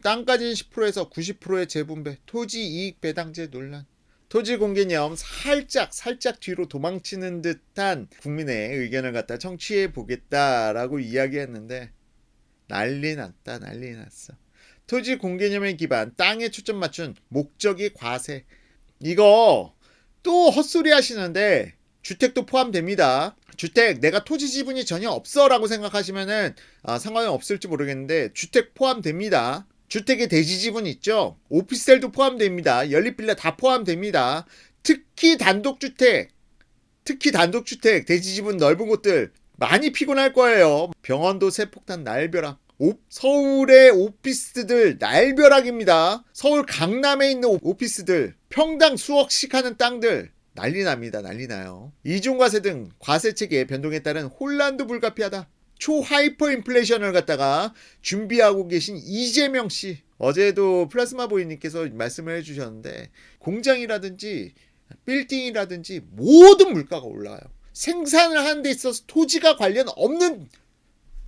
땅까지는 10%에서 90%의 재분배, 토지 이익 배당제 논란. 토지 공개념 살짝 뒤로 도망치는 듯한 국민의 의견을 갖다 청취해 보겠다라고 이야기했는데 난리 났다, 난리 났어. 토지 공개념에 기반, 땅에 초점 맞춘 목적이 과세. 이거 또 헛소리 하시는데 주택도 포함됩니다. 주택 내가 토지 지분이 전혀 없어라고 생각하시면은 상관은 없을지 모르겠는데 주택 포함됩니다. 주택의 대지 지분 있죠. 오피스텔도 포함됩니다. 연립빌라 다 포함됩니다. 특히 단독주택 대지 지분 넓은 곳들 많이 피곤할 거예요. 병원도 세폭탄 날벼락. 서울의 오피스들 날벼락입니다. 서울 강남에 있는 오피스들 평당 수억씩 하는 땅들 난리 납니다. 난리 나요. 이중과세 등 과세 체계 변동에 따른 혼란도 불가피하다. 초하이퍼 인플레이션을 갖다가 준비하고 계신 이재명 씨. 어제도 플라스마 보이님께서 말씀을 해주셨는데 공장이라든지 빌딩이라든지 모든 물가가 올라가요. 생산을 하는 데 있어서 토지가 관련 없는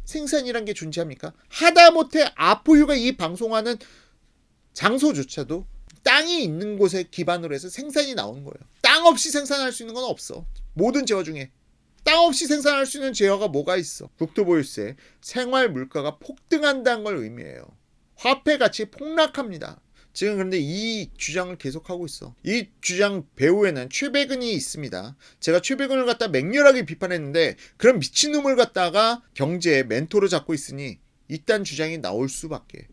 생산이란 게 존재합니까? 하다못해 아포유가 이 방송하는 장소조차도 땅이 있는 곳에 기반으로 해서 생산이 나오는 거예요. 땅 없이 생산할 수 있는 건 없어. 모든 제어 중에 땅 없이 생산할 수 있는 제어가 뭐가 있어? 국토보유세, 생활 물가가 폭등한다는 걸 의미해요. 화폐 가치 폭락합니다. 지금 그런데 이 주장을 계속하고 있어. 이 주장 배후에는 최백은이 있습니다. 제가 최백은을 갖다 맹렬하게 비판했는데 그런 미친놈을 갖다가 경제의 멘토로 잡고 있으니 이딴 주장이 나올 수밖에.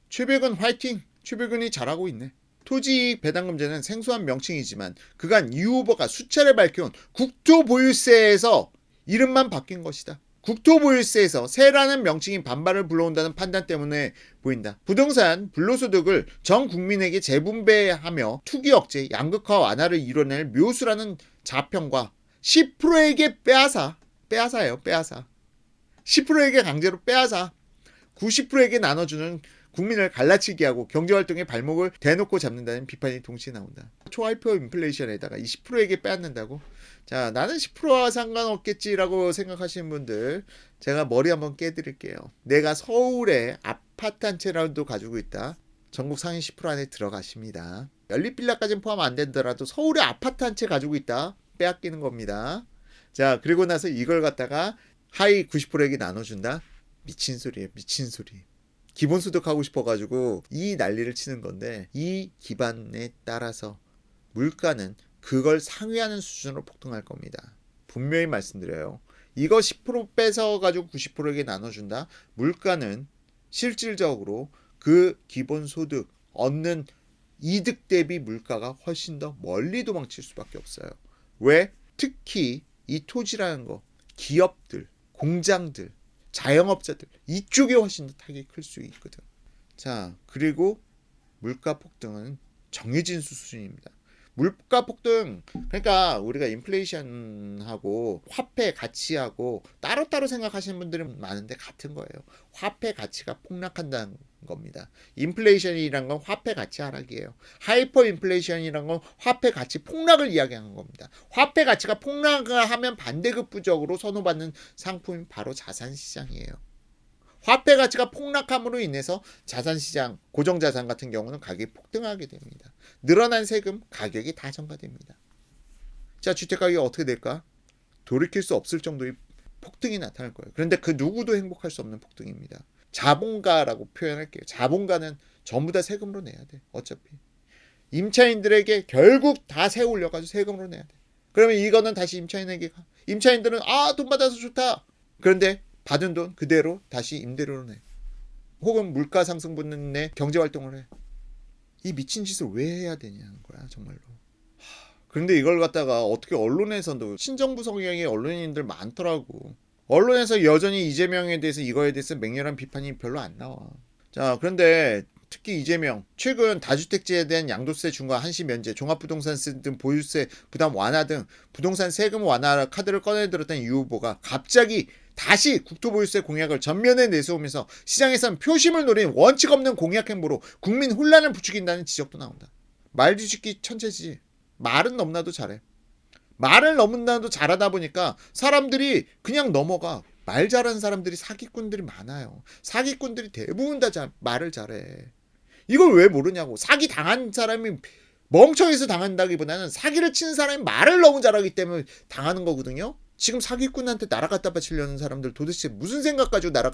최백은 화이팅! 최백은이 잘하고 있네. 토지이익 배당금제는 생소한 명칭이지만 그간 유 후보가 수차례 밝혀온 국토보유세에서 이름만 바뀐 것이다. 국토보유세에서 세라는 명칭이 반발을 불러온다는 판단 때문에 보인다. 부동산 불로소득을 전 국민에게 재분배하며 투기 억제, 양극화 완화를 이뤄낼 묘수라는 자평과 10%에게 빼앗아요. 10%에게 강제로 빼앗아 90%에게 나눠주는 국민을 갈라치기 하고 경제활동의 발목을 대놓고 잡는다는 비판이 동시에 나온다. 초하이퍼 인플레이션에다가 20%에게 빼앗는다고? 자, 나는 10%와 상관없겠지라고 생각하시는 분들 제가 머리 한번 깨드릴게요. 내가 서울에 아파트 한 채라도 가지고 있다. 전국 상위 10% 안에 들어가십니다. 연립빌라까지는 포함 안 되더라도 서울에 아파트 한 채 가지고 있다. 빼앗기는 겁니다. 자, 그리고 나서 이걸 갖다가 하위 90%에게 나눠준다. 미친 소리예요. 미친 소리. 기본소득 하고 싶어가지고 이 난리를 치는 건데 이 기반에 따라서 물가는 그걸 상회하는 수준으로 폭등할 겁니다. 분명히 말씀드려요. 이거 10% 뺏어가지고 90%에게 나눠준다. 물가는 실질적으로 그 기본소득 얻는 이득 대비 물가가 훨씬 더 멀리 도망칠 수밖에 없어요. 왜? 특히 이 토지라는 거 기업들, 공장들 자영업자들 이쪽에 훨씬 더 타격이 클 수 있거든. 자, 그리고 물가 폭등은 정해진 수준입니다. 물가 폭등 그러니까 우리가 인플레이션하고 화폐 가치하고 따로따로 생각하시는 분들은 많은데 같은 거예요. 화폐 가치가 폭락한다는 겁니다. 인플레이션이란 건 화폐 가치 하락이에요. 하이퍼 인플레이션이란 건 화폐 가치 폭락을 이야기하는 겁니다. 화폐 가치가 폭락을 하면 반대급부적으로 선호받는 상품이 바로 자산시장이에요. 화폐 가치가 폭락함으로 인해서 자산시장, 고정자산 같은 경우는 가격이 폭등하게 됩니다. 늘어난 세금, 가격이 다 전가됩니다. 자, 주택가격이 어떻게 될까? 돌이킬 수 없을 정도의 폭등이 나타날 거예요. 그런데 그 누구도 행복할 수 없는 폭등입니다. 자본가라고 표현할게요. 자본가는 전부 다 세금으로 내야 돼. 어차피. 임차인들에게 결국 다 세 올려가지고 세금으로 내야 돼. 그러면 이거는 다시 임차인에게 가. 임차인들은 돈 받아서 좋다. 그런데 받은 돈 그대로 다시 임대료로 내. 혹은 물가 상승 붙는 내 경제활동을 해. 이 미친 짓을 왜 해야 되냐는 거야 정말로. 그런데 이걸 갖다가 어떻게 언론에서도 친정부 성향의 언론인들 많더라고. 언론에서 여전히 이재명에 대해서 이거에 대해서 맹렬한 비판이 별로 안 나와. 자, 그런데 특히 이재명 최근 다주택지에 대한 양도세 중과 한시 면제, 종합부동산세 등 보유세 부담 완화 등 부동산 세금 완화 카드를 꺼내들었던 유 후보가 갑자기 다시 국토보유세 공약을 전면에 내세우면서 시장에선 표심을 노린 원칙 없는 공약 행보로 국민 혼란을 부추긴다는 지적도 나온다. 말 뒤집기 천재지. 말은 너무나도 잘해. 말을 너무나도 잘하다 보니까 사람들이 그냥 넘어가. 말 잘하는 사람들이 사기꾼들이 많아요. 사기꾼들이 대부분 다 말을 잘해. 이걸 왜 모르냐고. 사기 당한 사람이 멍청해서 당한다기보다는 사기를 치는 사람이 말을 너무 잘하기 때문에 당하는 거거든요. 지금 사기꾼한테 나라 갖다 바치려는 사람들 도대체 무슨 생각 가지고 나라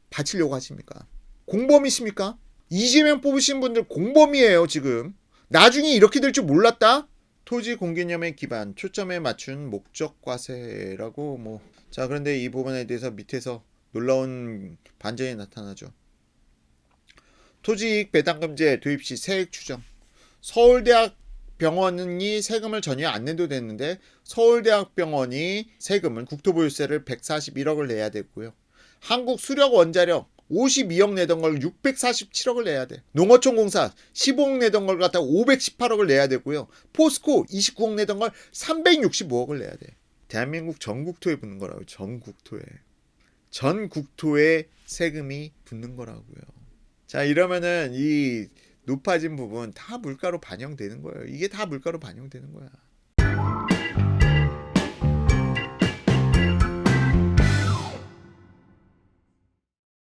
바치려고 하십니까? 공범이십니까? 이재명 뽑으신 분들 공범이에요 지금. 나중에 이렇게 될 줄 몰랐다? 토지 공개념의 기반, 초점에 맞춘 목적 과세라고 뭐. 자, 그런데 이 부분에 대해서 밑에서 놀라운 반전이 나타나죠. 토지이익 배당금제 도입 시 세액 추정. 서울대학 병원이 세금을 전혀 안 내도 되는데 서울대학병원이 세금을 국토보유세를 141억을 내야 되고요. 한국수력원자력 52억 내던 걸 647억을 내야 돼. 농어촌공사 15억 내던 걸 갖다 518억을 내야 되고요. 포스코 29억 내던 걸 365억을 내야 돼. 대한민국 전국토에 붙는 거라고요. 전국토에. 전국토에 세금이 붙는 거라고요. 자, 이러면은 이 높아진 부분 다 물가로 반영되는 거예요. 이게 다 물가로 반영되는 거야.